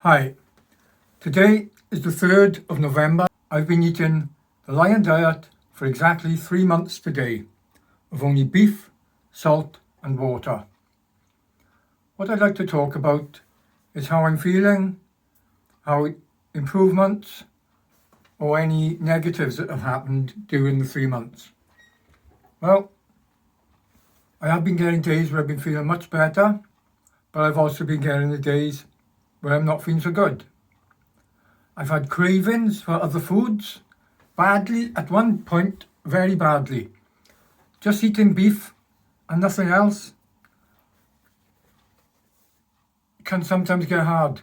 Hi, today is the 3rd of November. I've been eating the Lion diet for exactly 3 months today, of only beef, salt and water. What I'd like to talk about is how I'm feeling, how improvements or any negatives that have happened during the 3 months. Well, I have been getting days where I've been feeling much better, but I've also been getting the days where I'm not feeling so good. I've had cravings for other foods, badly, at one point, very badly. Just eating beef and nothing else can sometimes get hard.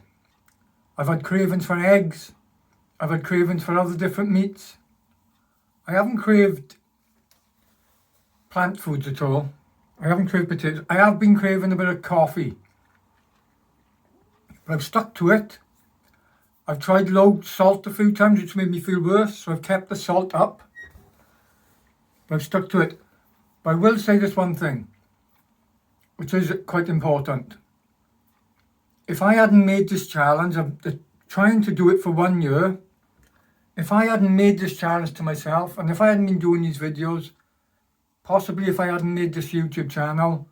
I've had cravings for eggs, I've had cravings for other different meats. I haven't craved plant foods at all. I haven't craved potatoes. I have been craving a bit of coffee, but I've stuck to it. I've tried low salt a few times, which made me feel worse, so I've kept the salt up. But I've stuck to it. But I will say this one thing, which is quite important. If I hadn't made this challenge, of trying to do it for 1 year, if I hadn't made this challenge to myself, and if I hadn't been doing these videos, possibly if I hadn't made this YouTube channel,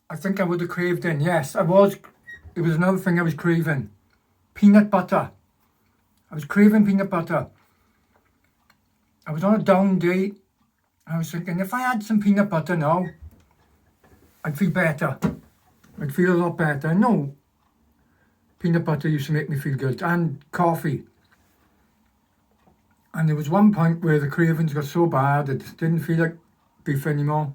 I think I would have craved in. Yes, it was another thing I was craving. Peanut butter. I was craving peanut butter. I was on a down day. I was thinking, if I had some peanut butter now, I'd feel better. I'd feel a lot better. No, peanut butter used to make me feel good. And coffee. And there was one point where the cravings got so bad, it just didn't feel like beef anymore.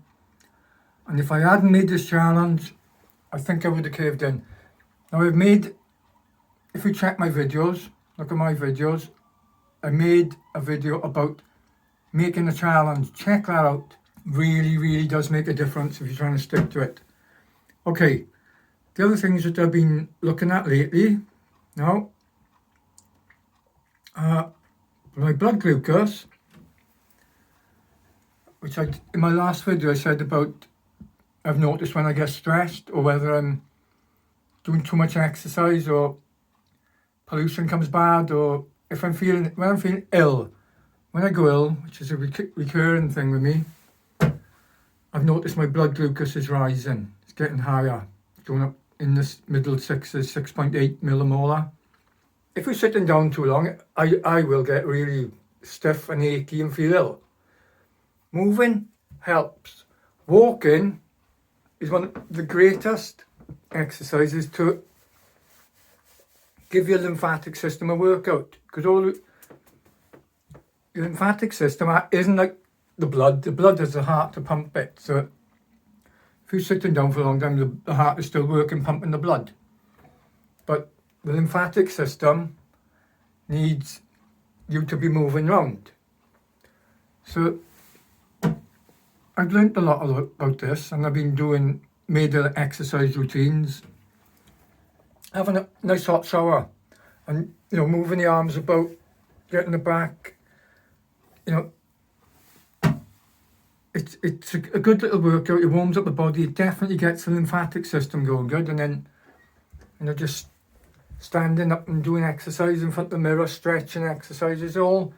And if I hadn't made this challenge, I think I would have caved in. Now I've made, if you check my videos, look at my videos, I made a video about making a challenge. Check that out. Really does make a difference if you're trying to stick to it. Okay, the other things that I've been looking at lately, now, my blood glucose, which in my last video I said about, I've noticed when I get stressed or whether I'm doing too much exercise or pollution comes bad, or if when I'm feeling ill, when I go ill, which is a recurring thing with me, I've noticed my blood glucose is rising. It's getting higher, going up in the middle sixes, 6.8 millimolar. If you're sitting down too long, I will get really stiff and achy and feel ill. Moving helps. Walking is one of the greatest exercises to give your lymphatic system a workout, because your lymphatic system isn't like the blood. The blood has the heart to pump it, so if you're sitting down for a long time, the heart is still working, pumping the blood. But the lymphatic system needs you to be moving around. So I've learned a lot about this, and I've been made exercise routines, having a nice hot shower, and moving the arms about, getting the back, it's a good little workout. It warms up the body. It definitely gets the lymphatic system going good. And then just standing up and doing exercise in front of the mirror, stretching exercises, it all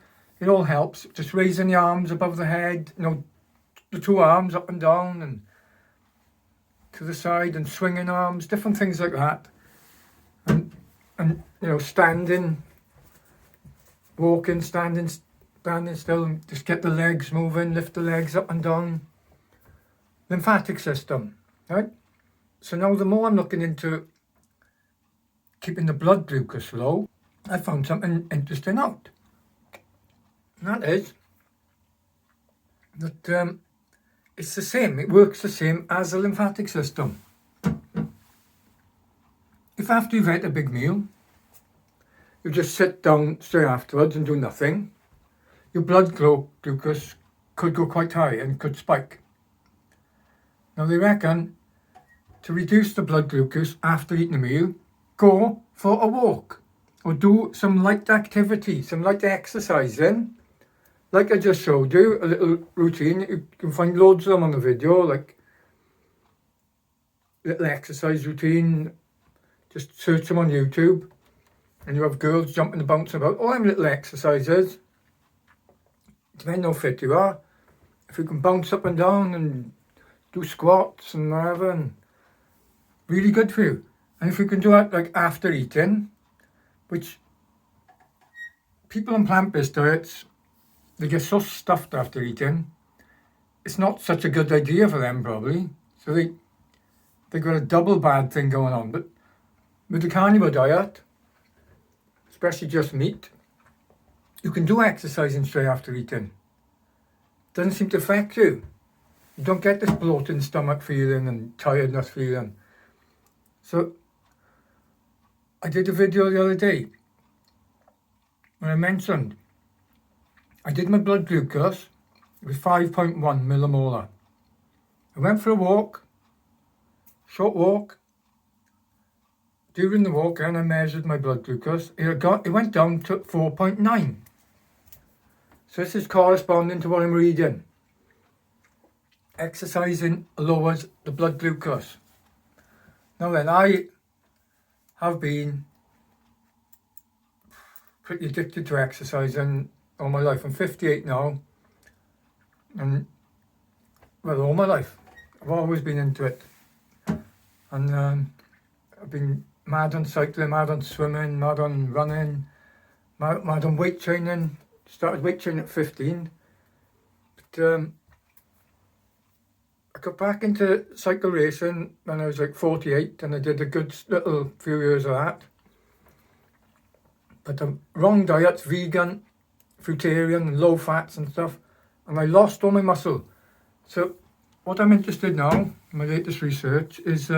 helps. Just raising the arms above the head, the two arms up and down and to the side, and swinging arms, different things like that. And standing, walking, standing still, and just get the legs moving, lift the legs up and down. Lymphatic system, right? So now the more I'm looking into keeping the blood glucose low, I found something interesting out. And that is that it's the same, it works the same as the lymphatic system. If after you've had a big meal, you just sit down straight afterwards and do nothing, your blood glucose could go quite high and could spike. Now they reckon to reduce the blood glucose after eating a meal, go for a walk or do some light activity, some light exercising. Like I just showed you, a little routine. You can find loads of them on the video, like little exercise routine, Just search them on YouTube and you have girls jumping and bouncing about. All them little exercises, depending how fit you are, if you can bounce up and down and do squats and whatever, and really good for you. And if you can do it like after eating, which people on plant-based diets, they get so stuffed after eating, it's not such a good idea for them probably. So they got a double bad thing going on. But with the carnivore diet, especially just meat, you can do exercising straight after eating. Doesn't seem to affect you. You don't get this bloated stomach feeling and tiredness feeling. So I did a video the other day when I mentioned I did my blood glucose. It was 5.1 millimolar. I went for a walk, short walk. During the walk, and I measured my blood glucose. It went down to 4.9. So this is corresponding to what I'm reading. Exercising lowers the blood glucose. Now then, I have been pretty addicted to exercising all my life. I'm 58 now, and well, all my life I've always been into it. And I've been mad on cycling, mad on swimming, mad on running, mad on weight training. Started weight training at 15. But I got back into cycle racing when I was like 48, and I did a good little few years of that. But the wrong diets, vegan, fruitarian, and low fats and stuff, and I lost all my muscle. So what I'm interested now, my latest research, is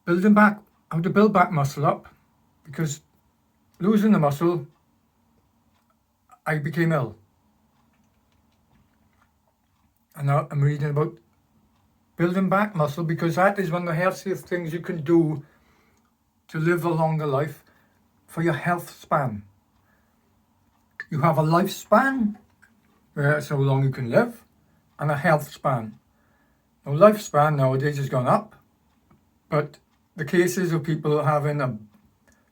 building back, how to build back muscle up, because losing the muscle, I became ill. And now I'm reading about building back muscle, because that is one of the healthiest things you can do to live a longer life for your health span. You have a lifespan, where that's how long you can live, and a health span. Now, lifespan nowadays has gone up, but the cases of people having a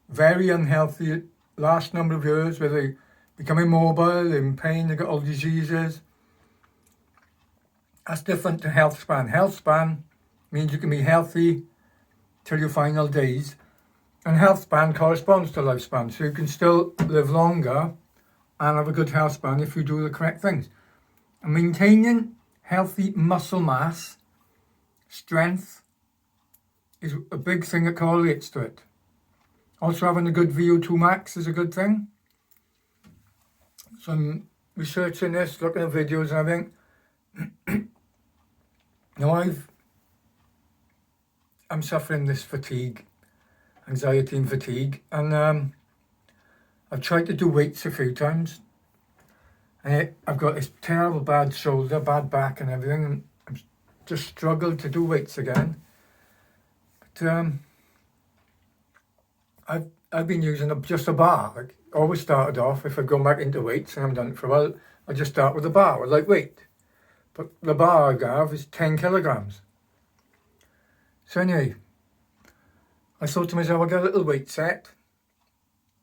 very unhealthy last number of years, where they become immobile, in pain, they got all diseases, that's different to health span. Health span means you can be healthy till your final days, and health span corresponds to lifespan, so you can still live longer and have a good health span if you do the correct things. And maintaining healthy muscle mass, strength, is a big thing that correlates to it. Also, having a good VO2 max is a good thing. So I'm researching this, looking at videos and everything. Now I'm suffering this fatigue, anxiety and fatigue, and I've tried to do weights a few times, and I've got this terrible bad shoulder, bad back and everything, and I've just struggled to do weights again. But I've been using just a bar. Like, always started off, if I've gone back into weights and I haven't done it for a while, I just start with a bar, with lightweight. But the bar I have is 10 kilograms. So anyway, I thought to myself, I'll get a little weight set.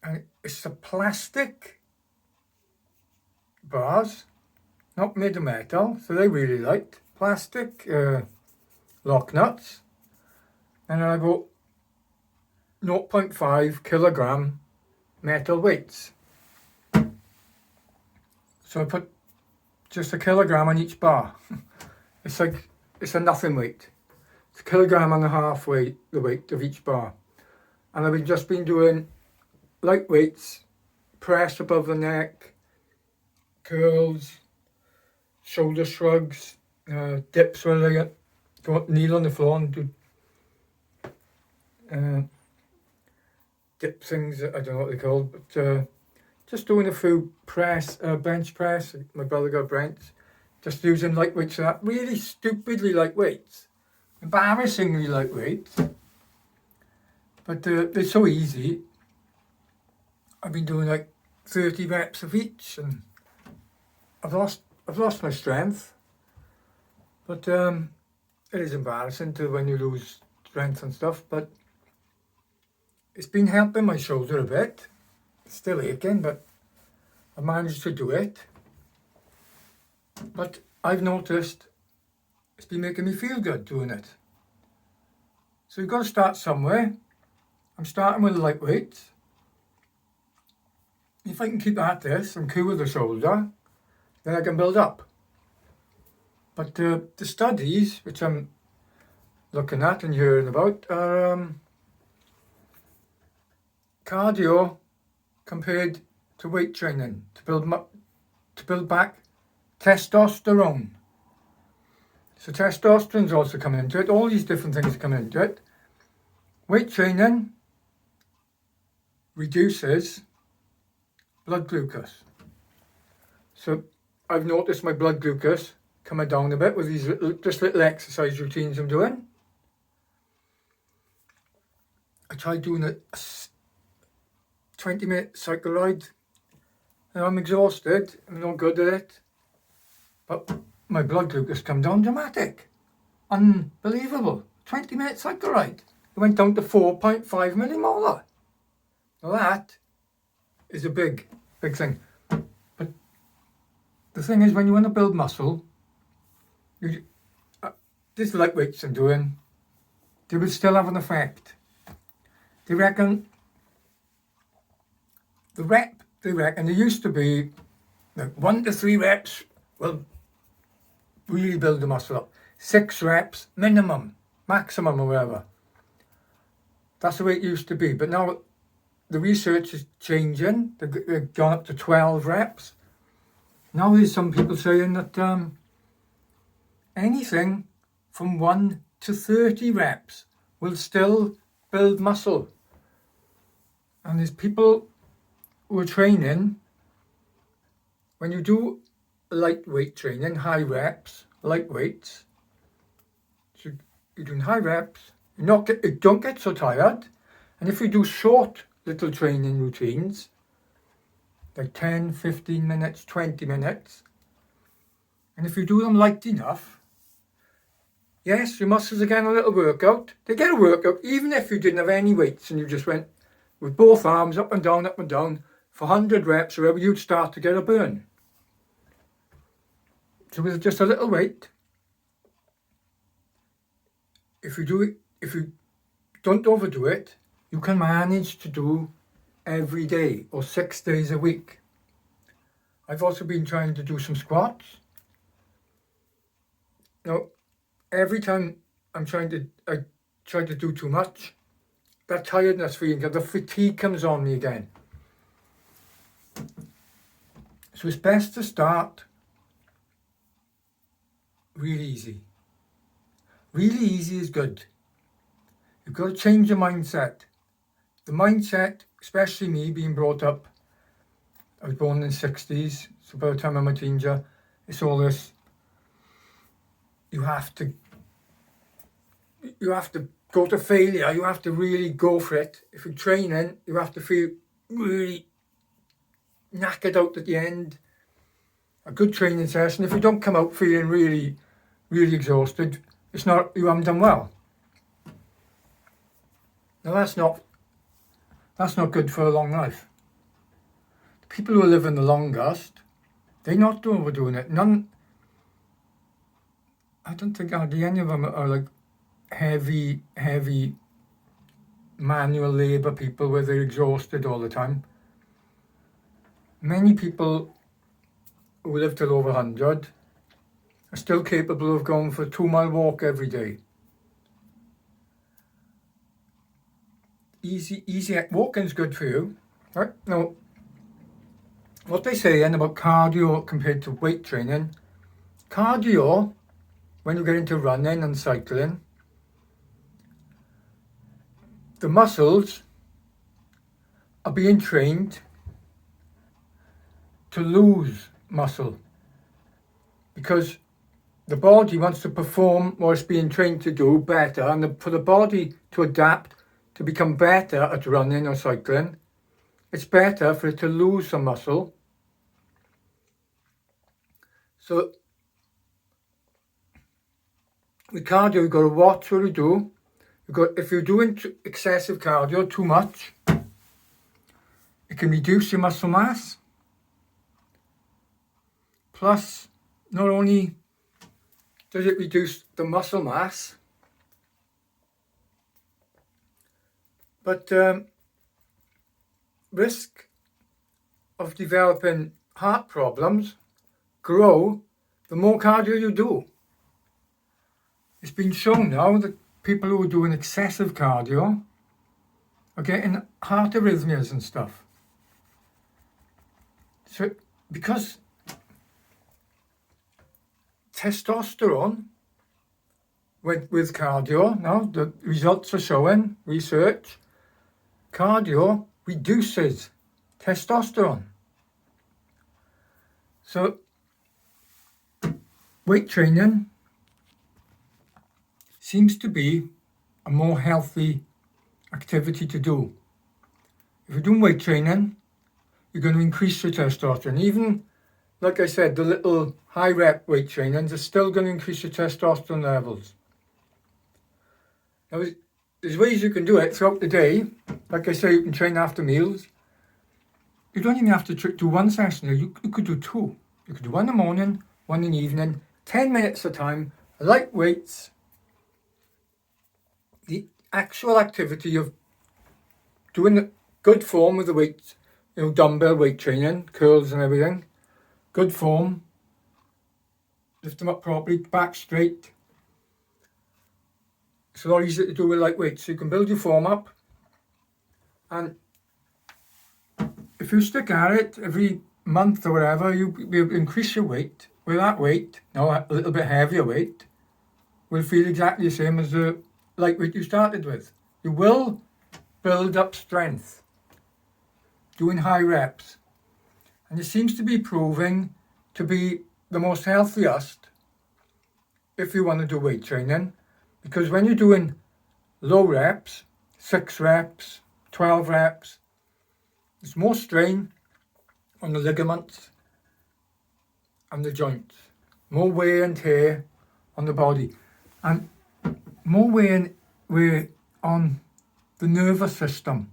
And it's a plastic bars, not made of metal, so they really light. Plastic lock nuts. And then I bought 0.5 kilogram metal weights. So I put just a kilogram on each bar. It's a nothing weight. It's a kilogram and a half weight, the weight of each bar. And I've just been doing light weights, press above the neck, curls, shoulder shrugs, dips where I go kneel on the floor and do dip things, I don't know what they're called, but just doing a few bench press. My brother got bench, just using light weights for that. Really stupidly light weights, embarrassingly light weights, but they're so easy. I've been doing like 30 reps of each, and I've lost my strength, but it is embarrassing to when you lose strength and stuff, but it's been helping my shoulder a bit. It's still aching, but I managed to do it. But I've noticed it's been making me feel good doing it. So you've got to start somewhere. I'm starting with light weights. If I can keep at this and cool the shoulder, then I can build up. But the studies which I'm looking at and hearing about are cardio compared to weight training to build back testosterone. So testosterone's also coming into it. All these different things are coming into it. Weight training reduces blood glucose. So I've noticed my blood glucose coming down a bit with these little exercise routines I'm doing. I tried doing a 20-minute cycle ride and I'm exhausted, I'm not good at it, but my blood glucose come down dramatic. Unbelievable. 20-minute cycle ride. It went down to 4.5 millimolar. Now that is a big thing. But the thing is, when you want to build muscle, this light weights I'm doing, they will still have an effect. They reckon there used to be like 1 to 3 reps will really build the muscle up. 6 reps minimum, maximum or whatever. That's the way it used to be. But now the research is changing. They've gone up to 12 reps. Now there's some people saying that anything from 1 to 30 reps will still build muscle. And there's people who are training, when you do lightweight training, high reps, light weights, so you're doing high reps, you don't get so tired. And if you do short little training routines, like 10, 15 minutes, 20 minutes, and if you do them light enough, yes, your muscles are getting a little workout. They get a workout even if you didn't have any weights and you just went with both arms up and down for 100 reps or whatever, you'd start to get a burn. So with just a little weight, if you don't overdo it, you can manage to do every day or 6 days a week. I've also been trying to do some squats. Now, every time I try to do too much, that tiredness feeling, the fatigue comes on me again. So it's best to start really easy. Really easy is good. You've got to change your mindset. The mindset, especially me being brought up, I was born in the 60s, so by the time I'm a teenager, it's all this, you have to go to failure, you have to really go for it. If you're training, you have to feel really knackered out at the end. A good training session, if you don't come out feeling really, really exhausted, you haven't done well. Now that's not good for a long life. The people who are living the longest, they're not overdoing it. I don't think hardly any of them are like heavy manual labour people where they're exhausted all the time. Many people who live till over 100 are still capable of going for a 2-mile walk every day. Easy walking's good for you. Right? Now, what they say about cardio compared to weight training, cardio, when you get into running and cycling, the muscles are being trained to lose muscle because the body wants to perform what it's being trained to do better, and for the body to adapt to become better at running or cycling, it's better for it to lose some muscle. So with cardio, you've got to watch what you do. if you're doing excessive cardio too much, it can reduce your muscle mass. Plus, not only does it reduce the muscle mass, but risk of developing heart problems grow the more cardio you do. It's been shown now that people who are doing excessive cardio are getting heart arrhythmias and stuff. So, because testosterone with cardio, now the results are showing, research, cardio reduces testosterone. So, weight training seems to be a more healthy activity to do. If you're doing weight training, you're going to increase your testosterone. Even, like I said, the little high rep weight trainings are still going to increase your testosterone levels. Now, there's ways you can do it throughout the day. Like I say, you can train after meals. You don't even have to do one session. You could do two. You could do one in the morning, one in the evening, 10 minutes at a time, light weights. The actual activity of doing good form with the weights, dumbbell weight training, curls and everything, good form, lift them up properly, back straight. It's a lot easier to do with light weights, so you can build your form up, and if you stick at it every month or whatever, you'll increase your weight. With that weight, now a little bit heavier weight, will feel exactly the same as the light weight you started with. You will build up strength doing high reps, and it seems to be proving to be the most healthiest if you want to do weight training, because when you're doing low reps, 6 reps, 12 reps, there's more strain on the ligaments and the joints, more wear and tear on the body, and more wear on the nervous system.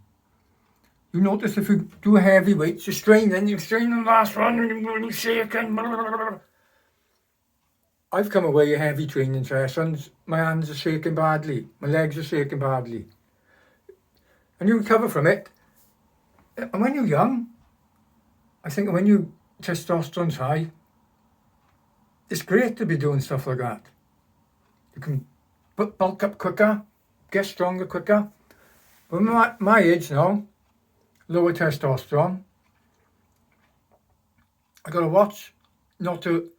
You notice if you do heavy weights, you strain the last one, and you're shaking. I've come away heavy training sessions, my hands are shaking badly, my legs are shaking badly. And you recover from it. And when you're young, I think when your testosterone's high, it's great to be doing stuff like that. You can bulk up quicker, get stronger quicker. But my age now, lower testosterone, I gotta watch not to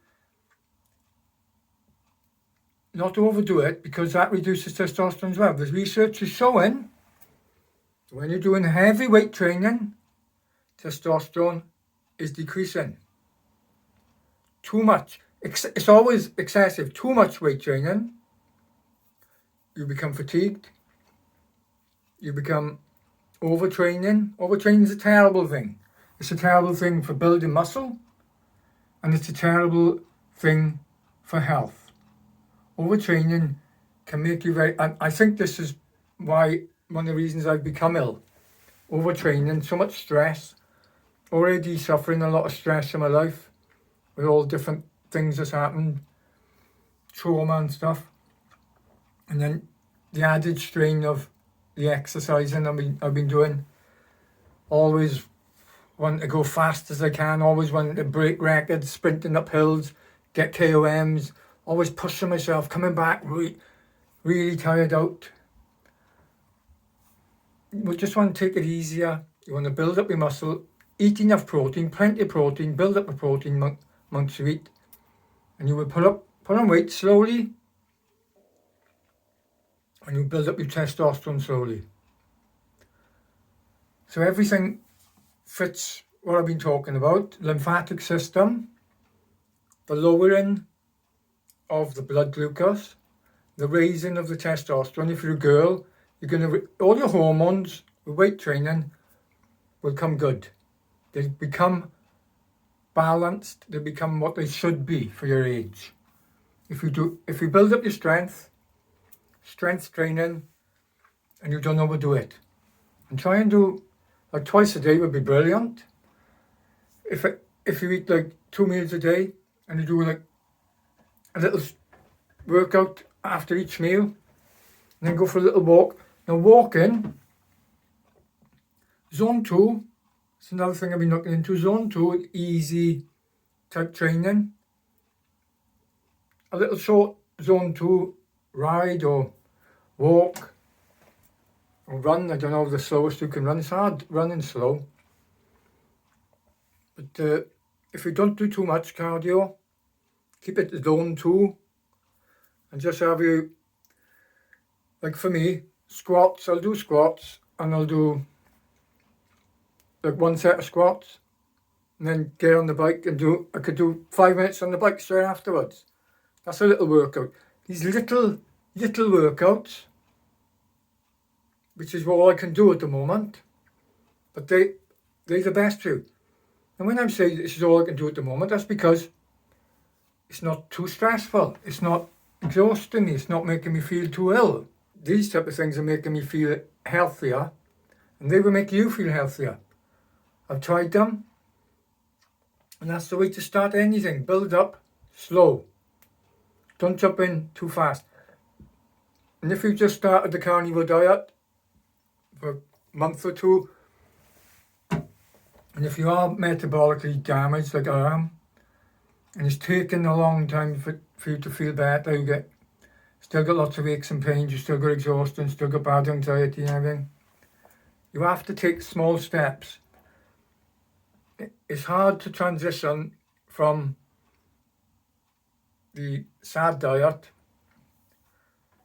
overdo it, because that reduces testosterone as well. The research is showing when you're doing heavy weight training, testosterone is decreasing. Too much. It's always excessive. Too much weight training, you become fatigued. You become overtraining. Overtraining is a terrible thing. It's a terrible thing for building muscle, and it's a terrible thing for health. Overtraining can make you and I think this is why one of the reasons I've become ill. Overtraining, so much stress. Already suffering a lot of stress in my life with all different things that's happened, trauma and stuff. And then the added strain of the exercising I've been doing. Always wanting to go fast as I can, always wanting to break records, sprinting up hills, get KOMs, always pushing myself, coming back really tired out. We just want to take it easier. You want to build up your muscle, eat enough protein, plenty of protein, build up the protein amongst you eat, and you will put on weight slowly, and you build up your testosterone slowly. So everything fits what I've been talking about. Lymphatic system, the lowering of the blood glucose, the raising of the testosterone. If you're a girl, you're going to all your hormones with weight training will come good. They become balanced. They become what they should be for your age. If you build up your strength training, and you don't overdo it. And try and do like twice a day would be brilliant. If you eat like 2 meals a day and you do like a little workout after each meal, and then go for a little walk. Now walking, zone 2, it's another thing I've been looking into. Zone 2, easy type training. A little short zone 2 ride or walk or run. I don't know the slowest you can run. It's hard running slow. But if you don't do too much cardio, keep it zone 2 and just have you, like for me, squats. I'll do squats and I'll do like 1 set of squats and then get on the bike and I could do 5 minutes on the bike straight afterwards. That's a little workout. These little workouts, which is all I can do at the moment, but they're the best for you. And when I'm saying this is all I can do at the moment, that's because it's not too stressful. It's not exhausting me. It's not making me feel too ill. These type of things are making me feel healthier, and they will make you feel healthier. I've tried them, and that's the way to start anything. Build up slow. Don't jump in too fast. And if you just started the carnivore diet for a month or two, and if you are metabolically damaged like I am, and it's taken a long time for you to feel better, still got lots of aches and pains, you still got exhaustion, still got bad anxiety and everything, you have to take small steps. It's hard to transition from the sad diet,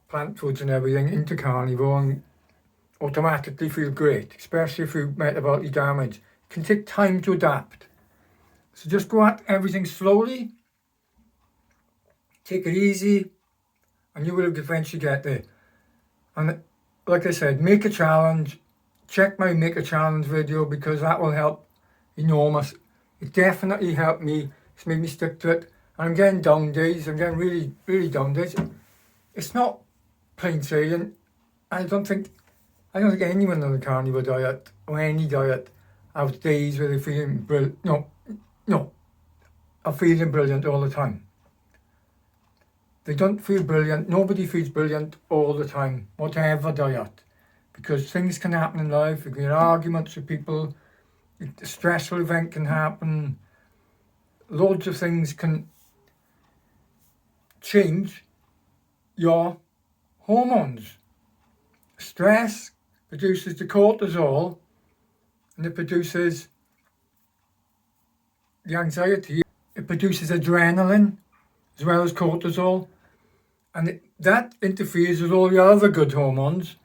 plant foods and everything, into carnivore and automatically feel great, especially if you're metabolically damaged. It can take time to adapt. So just go at everything slowly, take it easy, and you will eventually get there. And like I said, make a challenge. Check my make a challenge video because that will help enormous. It definitely helped me. It's made me stick to it. And I'm getting down days. I'm getting really down days. It's not plain sailing. I don't think anyone on the carnivore diet or any diet have days where they're feeling brilliant. No, are feeling brilliant all the time. They don't feel brilliant. Nobody feels brilliant all the time, whatever diet, because things can happen in life. You can get arguments with people. A stressful event can happen. Loads of things can change your hormones. Stress produces the cortisol, and it produces the anxiety. It produces adrenaline as well as cortisol, and that interferes with all your other good hormones.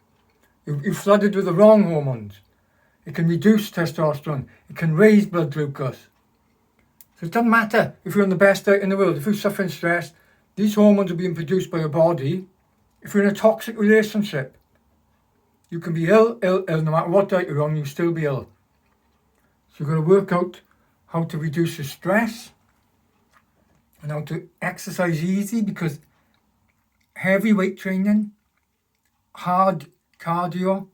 You're flooded with the wrong hormones. It can reduce testosterone. It can raise blood glucose. So it doesn't matter if you're on the best diet in the world. If you're suffering stress, these hormones are being produced by your body. If you're in a toxic relationship, you can be ill. No matter what diet you're on, you'll still be ill. So you've got to work out how to reduce your stress and how to exercise easy, because heavy weight training, hard cardio,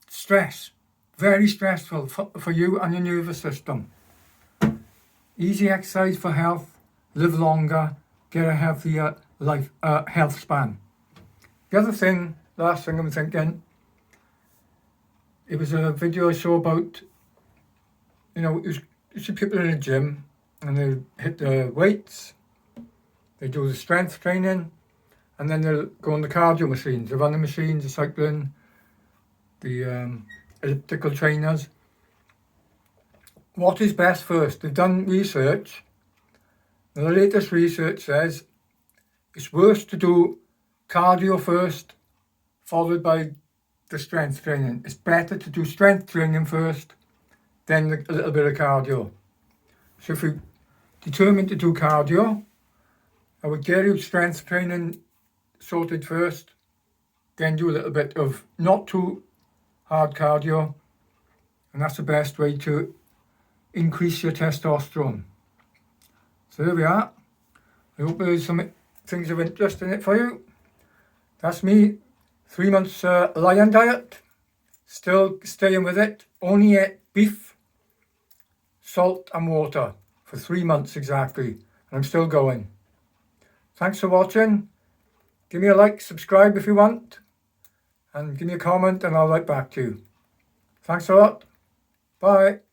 stress, very stressful for you and your nervous system. Easy exercise for health, live longer, get a healthier health span. The other thing, last thing I'm thinking, it was a video I saw about, you see people in the gym and they hit the weights, they do the strength training, and then they'll go on the cardio machines, the running machines, the cycling, the elliptical trainers. What is best first? They've done research. And the latest research says it's worse to do cardio first, followed by the strength training. It's better to do strength training first, then a little bit of cardio. So if you're determined to do cardio, I would get your strength training sorted first, then do a little bit of not too hard cardio, and that's the best way to increase your testosterone. So there we are. I hope there's some things of interest in it for you. That's me. 3 months lion diet, still staying with it, only ate beef, salt and water for 3 months exactly, and I'm still going. Thanks for watching. Give me a like, subscribe if you want, and give me a comment and I'll write back to you. Thanks a lot. Bye.